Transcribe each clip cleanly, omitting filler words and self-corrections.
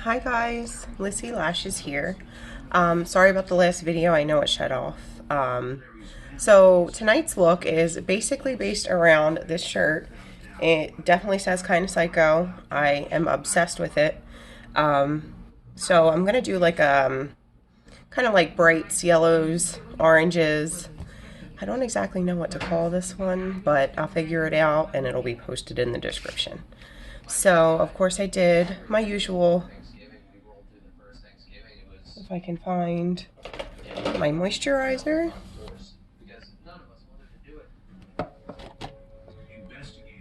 Hi guys, Lissy Lashes here. Sorry about the last video, I know it shut off. So tonight's look is basically based around this shirt. It definitely says kind of psycho. I am obsessed with it. So I'm gonna do like kind of like brights, yellows, oranges. I don't exactly know what to call this one, but I'll figure it out and it'll be posted in the description. So, of course, I did my usual, if I can find my moisturizer,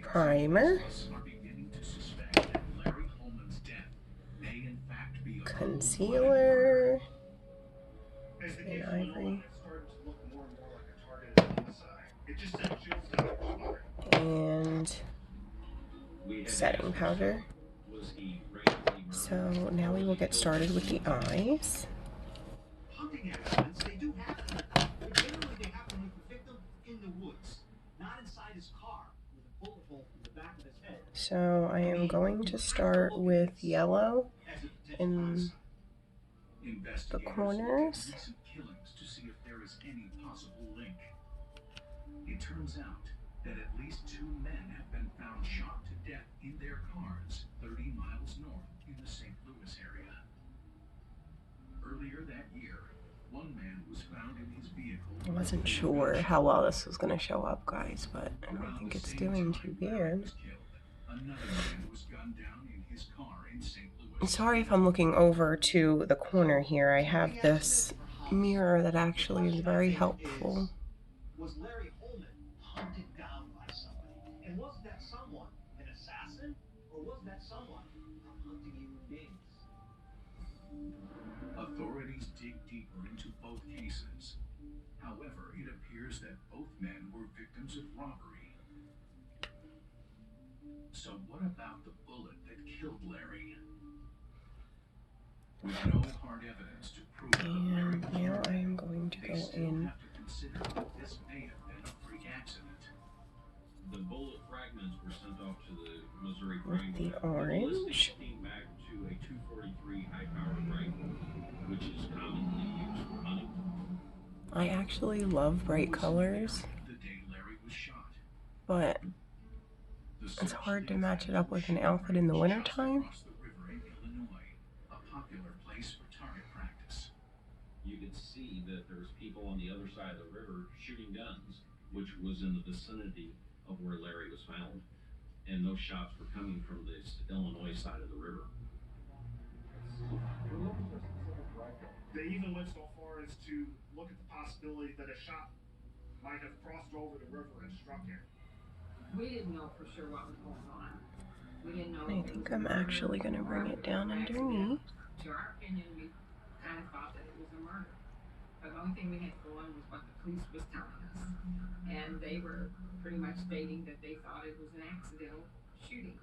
primer, concealer, and ivory, and setting powder. So now we will get started with the eyes. So I am going to start with yellow in the corners. It turns out that at least 2 men have been found shot to death in their cars 30 miles north in the St. Louis area. Earlier that year, one man was found in his vehicle. I wasn't sure how well this was going to show up, guys, but I don't think it's doing too bad. Another man was gunned down in his car in St. Louis. I'm sorry if I'm looking over to the corner here. I have this mirror that actually is very helpful. Was Larry Holman hunted down by somebody? And was that someone an assassin? Or was that someone hunting human beings? Authorities dig deeper into both cases. However, it appears that both men were victims of robbery. So what about the bullet that killed Larry? With no hard evidence to prove And now I am going to go in consider that this may have been a freak accident. The bullet fragments were sent off to the Missouri with the orange. came back to a .243 high-powered rifle, which is commonly used for hunting. I actually love bright colors, The day Larry was shot, but it's hard to match it up with an outfit in the wintertime. a popular place for target practice. You could see that there was people on the other side of the river shooting guns, which was in the vicinity of where Larry was found. And those shots were coming from the Illinois side of the river. They even went so far as to look at the possibility that a shot might have crossed over the river and struck him. We didn't know for sure what was going on. We didn't know. I think I'm actually going to bring it down underneath. To our opinion, we kind of thought that it was a murder. But the only thing we had to go on was what the police was telling us. And they were pretty much stating that they thought it was an accidental shooting.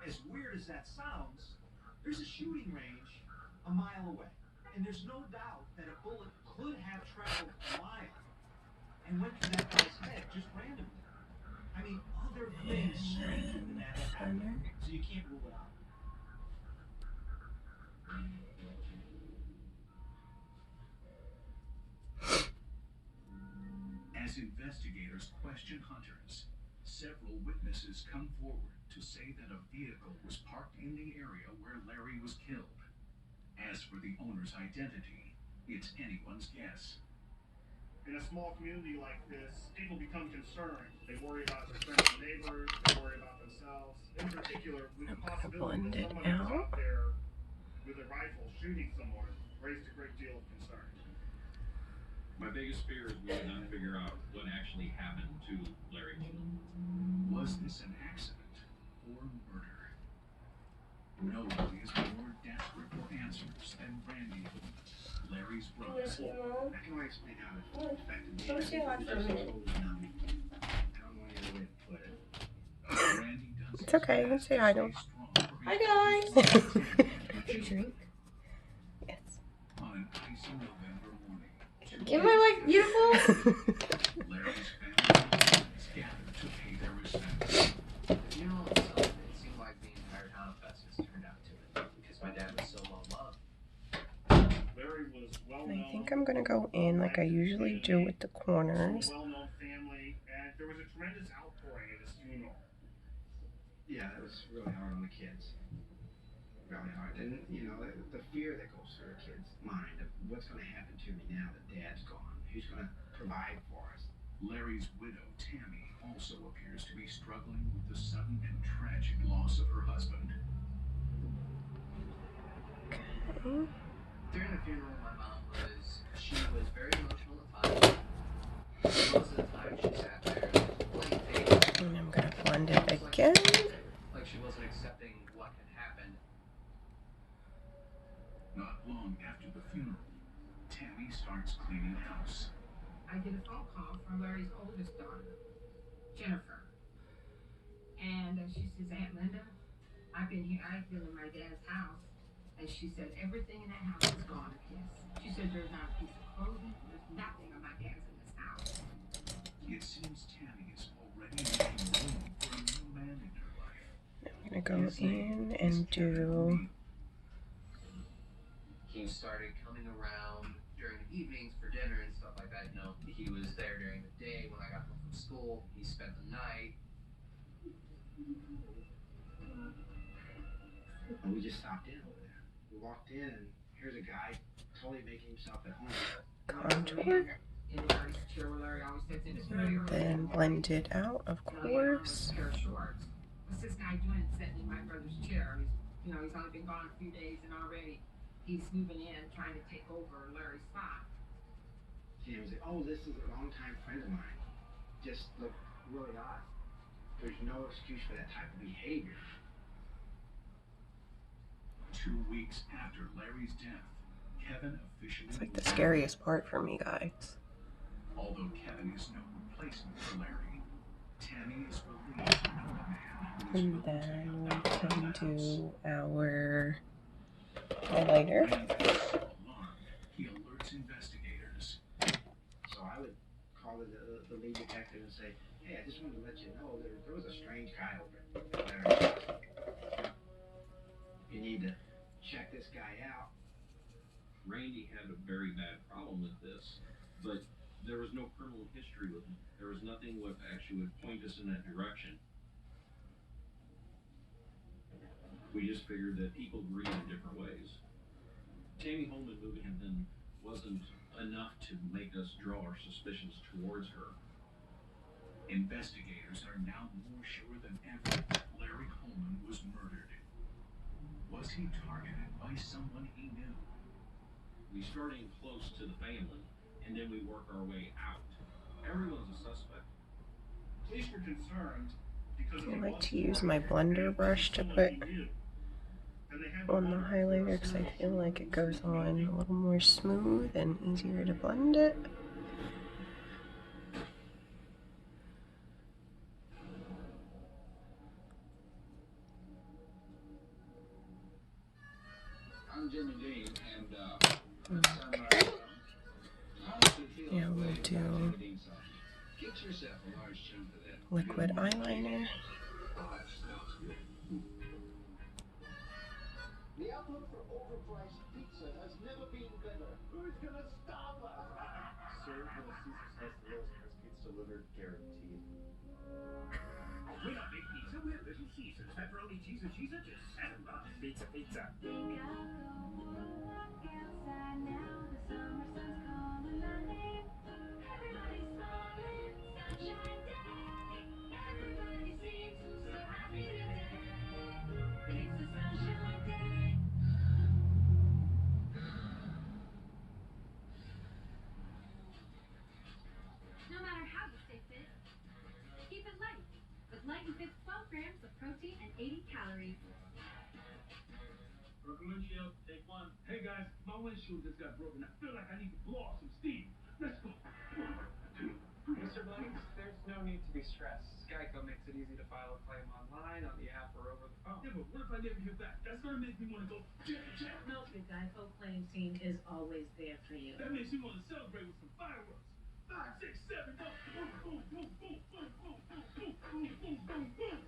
As weird as that sounds, there's a shooting range a mile away. And there's no doubt that a bullet could have traveled a mile and went to that guy's head just randomly. I mean, other things stranger than that have happened, so you can't rule it out. As investigators question hunters, several witnesses come forward to say that a vehicle was parked in the area where Larry was killed. As for the owner's identity, it's anyone's guess. In a small community like this, people become concerned. They worry about their friends and neighbors, they worry about themselves. In particular, with the possibility that someone was out there with a rifle shooting someone raised a great deal of concern. My biggest fear is we did not figure out what actually happened to Larry. Was this an accident or murder? Nobody is more desperate for answers than Randy, Larry's brother. I can only explain how it affected me. Come say hi for a minute. I don't know any other way to put it. Randy does. It's okay, you can say hi to him. Hi guys! Drink. Yes. On an icy November morning. Am I like beautiful? Larry's family gathered to pay their respects. The funeral itself, it seemed like the entire town of Festus turned out to it. Because my dad was Larry was well And I known. think I'm gonna go in like I usually do with the corners. Well known family, and there was a tremendous outpouring at his funeral. Yeah, that was really hard on the kids. Really hard. And, you know, the fear that goes through a kid's mind of what's going to happen to me now that Dad's gone? Who's going to provide for us? Larry's widow, Tammy, also appears to be struggling with the sudden and tragic loss of her husband. Okay. During the funeral, my mom she was very emotional at times. Most of the time she sat there playing face. And I'm gonna blend it again. Like she wasn't accepting what had happened. Not long after the funeral, Tammy starts cleaning house. I get a phone call from Larry's oldest daughter, Jennifer. And she says, Aunt Linda, I've been in my dad's house. And she said, everything in that house is gone to piss. She said, there's not a piece of clothing, there's nothing of my dad's in this house. It seems Tammy is already making room for a new man in her life. I'm gonna go in and do. He started coming around during the evenings for dinner and stuff like that. You know, he was there during the day when I got home from school. He spent the night. And we just stopped in over there. We walked in, and here's a guy totally making himself at home. Contour. In Larry's chair where Larry always sits in his chair. Then blend it out, of course. Pair of shorts. What's this guy doing sitting in my brother's chair? He's only been gone a few days, and already he's moving in, trying to take over Larry's spot. He was like, oh, this is a longtime friend of mine. Just looked really odd. There's no excuse for that type of behavior. 2 weeks after Larry's death, Kevin officially... It's like the scariest part for me, guys. Although Kevin is no replacement for Larry, Tammy is relieved to know a man who is And then we can do our highlighter. Alarmed, he alerts investigators. So I would call the lead detective and say, hey, I just wanted to let you know there was a strange guy over there. You need to check this guy out. Randy had a very bad problem with this, but there was no criminal history with him. There was nothing what actually would point us in that direction. We just figured that people grieve in different ways. Tammy Holman moving him then wasn't enough to make us draw our suspicions towards her. Investigators are now more sure than ever that Larry Holman was murdered. Was he targeted by someone he knew? We start in close to the family, and then we work our way out. Everyone's a suspect. Police were concerned because I like to use my blender brush to put on the highlighter because I feel like it goes on a little more smooth and easier to blend it. I'm Jimmy Dean, and Okay. Now we'll do get yourself a large chunk of that. liquid eyeliner. The outlook for overpriced pizza has never been better. Who's gonna stop us? Sir, when the Caesar's has the lowest price pizza delivered, guaranteed. We don't make pizza, we're Little Caesars. Pepperoni, cheese, just set 'em up. Pizza, pizza. No matter how you stay fit, keep it light. With Light and Fit's 12 grams of protein and 80 calories. Broken windshield, take one. Hey guys, my windshield just got broken. I feel like I need to blow off some steam. Let's go. 1, 2, 3. Mr. Blanks, there's no need to be stressed. Geico makes it easy to file a claim online, on the app, or over the phone. Yeah, but what if I never hear back? That's gonna make me want to go, Jack. No, the Geico claim team is always there for you. That makes me want to celebrate with some fireworks. 5, 6, 7, go. Boom, boom, boom, boom, boom, boom, boom, boom, boom, boom, boom, boom.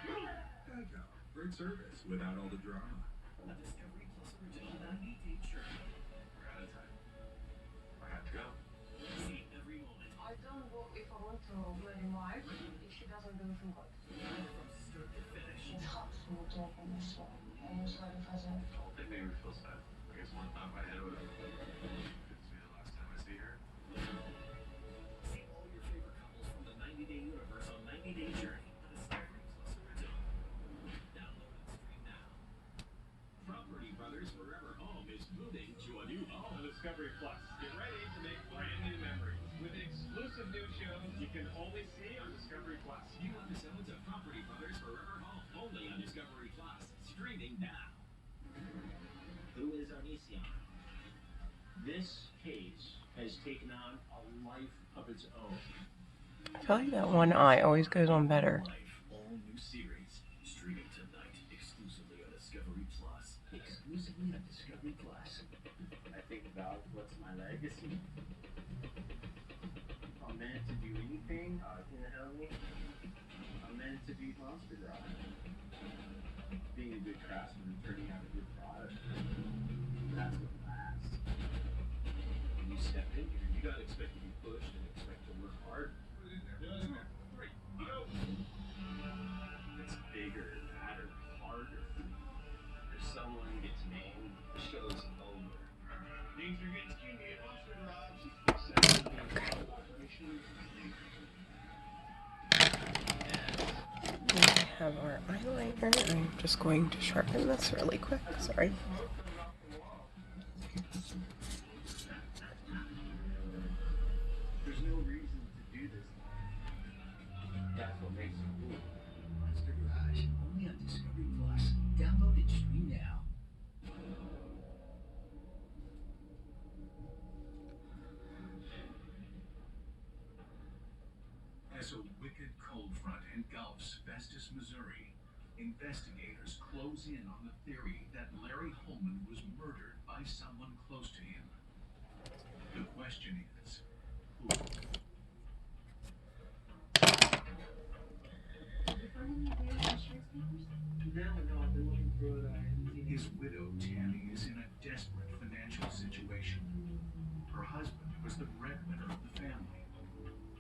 Geico. Great service without all the drama. A Discovery Plus original 90-day shirt. So maybe why? If she doesn't do anything good. From start to finish. It helps when you talk on this one. And it's like if I say, It made me feel sad. I guess one thought in my head would have it's be the last time I see her. See all your favorite couples from the 90-Day Universe on 90-Day Journey, the Discovery Plus original. Download and stream now. Property Brothers Forever Home is moving to a new home. On Discovery Plus, get ready to make brand new memories with exclusive new shows you can only see on Discovery Plus. New episodes of Property Brothers Forever Home, only on Discovery Plus, streaming now. Who is Onision? This case has taken on a life of its own. I feel like that one eye always goes on better. Life, all new series, streaming tonight exclusively on Discovery Plus. Exclusively on Discovery Plus. I think about what's my legacy. I'm meant to do anything in hell. I'm meant to be monster drive. Being a good craftsman and turning out a good product. That's what lasts. When you step in here, you gotta expect to be pushed and expect to work hard. It's bigger, badder, harder. If someone gets named, the show's over. Things are getting skinny at Monster Garage. We have our eyeliner. I'm just going to sharpen this really quick. Sorry. There's no reason to do this. That's what makes it cool. Monster Garage, only on Discovery Plus. Download and stream now. As a wicked cold front engulfs Festus, Missouri, investigators close in on the theory that Larry Holman was murdered by someone close to him. The question is, who? No, I've been looking for His widow, Tammy, is in a desperate financial situation. Her husband was the breadwinner of the family.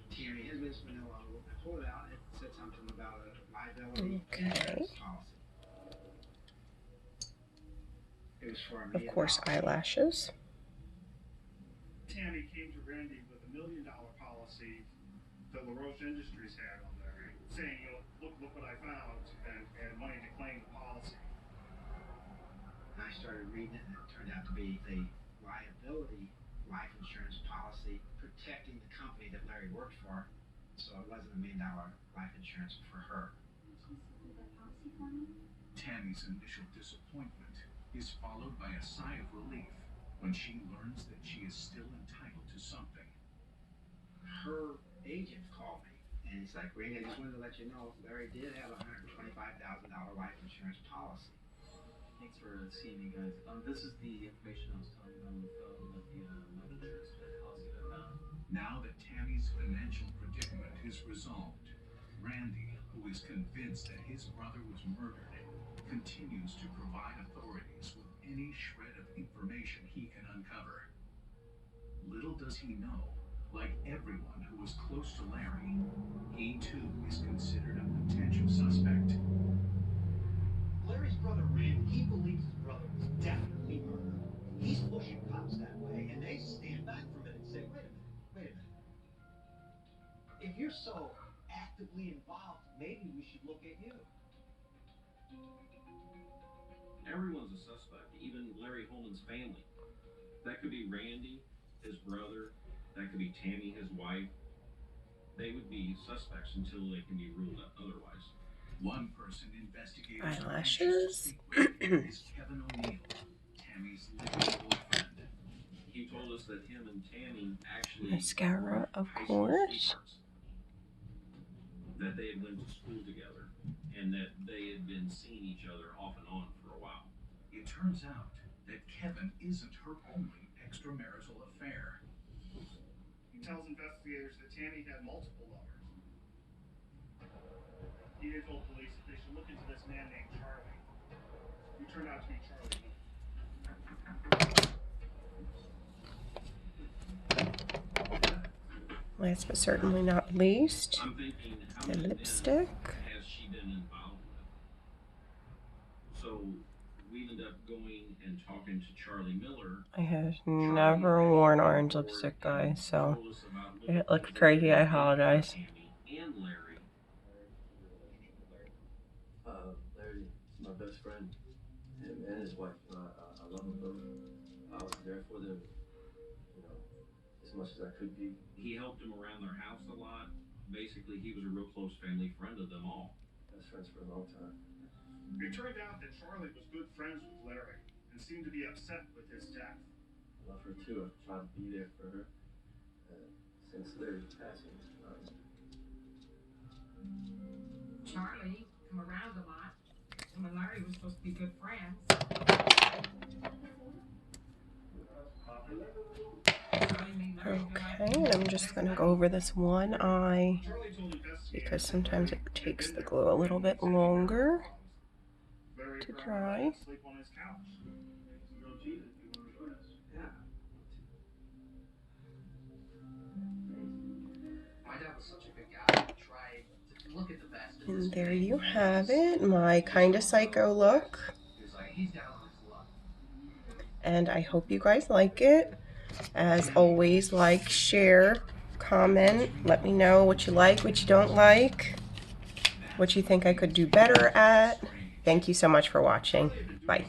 Tammy has been vanilla. I pulled it out. It said something about a liability Okay. policy. It was for a Of million course, dollars. eyelashes. Tammy came to Randy with a $1 million policy that LaRoche Industries had on there, saying, you know, look what I found, and wanting to claim the policy. And I started reading it, and it turned out to be a liability life insurance policy protecting the company that Larry worked for. So it wasn't a $1 million life insurance for her. Tammy's initial disappointment is followed by a sigh of relief when she learns that she is still entitled to something. Her agent called me, and he's like, Randy, I just wanted to let you know Larry did have a $125,000 life insurance policy. Thanks for seeing me, guys. This is the information I was telling you about with the life insurance policy that I found. Now that Tammy's financial predicament is resolved, Randy, who is convinced that his brother was murdered, continues to provide authorities with any shred of information he can uncover. Little does he know, like everyone who was close to Larry, he too is considered a potential suspect. Larry's brother Randy, he believes his brother was definitely murdered. He's pushing cops that way, and they stand back from it and say, wait a minute. If you're so actively involved, maybe we should look at you. Everyone's a suspect, even Larry Holman's family. That could be Randy, his brother. That could be Tammy, his wife. They would be suspects until they can be ruled out otherwise. One person investigators are Eyelashes. anxious to speak with is Kevin O'Neill, Tammy's living boyfriend. He told us that him and Tammy actually Mascara, were of high school course. sweethearts. That they had went to school together and that they had been seeing each other off and on for a while. It turns out that Kevin isn't her only extramarital affair. He tells investigators that Tammy had multiple lovers. He even told police that they should look into this man named Charlie, who turned out to be Charlie. Last but certainly not least, I'm thinking, how the many lipstick. men has she been involved with? So we ended up going and talking to Charlie Miller. I have never worn orange lipstick, guys, so if it looks crazy, I apologize. And Larry. Larry is my best friend. Him and his wife. I love them both. I was there for them, as much as I could be. He helped them around their house a lot. Basically, he was a real close family friend of them all. Best friends for a long time. It turned out that Charlie was good friends with Larry and seemed to be upset with his death. I love her too. I've tried to be there for her since Larry's passing. Charlie come around a lot, and when Larry was supposed to be good friends. Okay, and I'm just going to go over this one eye because sometimes it takes the glue a little bit longer to dry. And there you have it, my kinda psycho look. And I hope you guys like it. As always, like, share, comment, let me know what you like, what you don't like, what you think I could do better at. Thank you so much for watching. Bye.